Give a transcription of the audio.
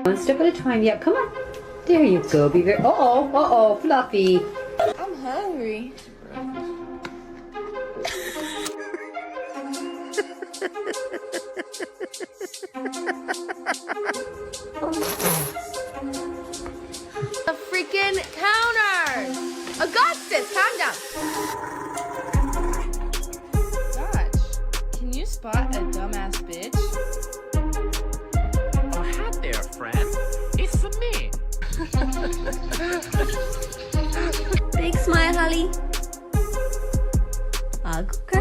One step at a time. Yeah, come on. There you go. Be very. Uh oh, Fluffy. I'm hungry. The freaking counter! Augustus, calm down. Gosh, can you spot a dumbass bitch? Oh, hi there, friend. It's me. Big smile, Holly. Hug.